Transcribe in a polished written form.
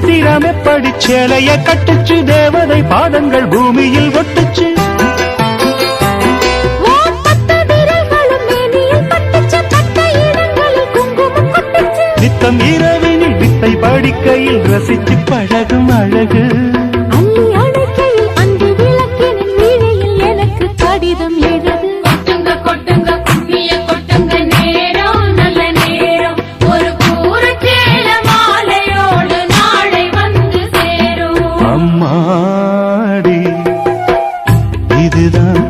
சித்திரம் எப்படி சேலைய கட்டுச்சு தேவதை பாதங்கள் பூமியில் ஒட்டுச்சு நித்தம் இரவினில் வித்தை படிக்கையில் ரசிச்சு பழகும் அழகு அள்ளி அணைக்கையில் அன்று விளக்கினின் வீணையில் எனக்கு கடிதம் எழுது கொட்டுங்க கொட்டுங்க கும்மிய கொட்டுங்க நேரம் நல்ல நேரம் ஒரு பூரச்சேல மாலையோடு நாளை வந்து சேரும் அம்மாடி இதுதான்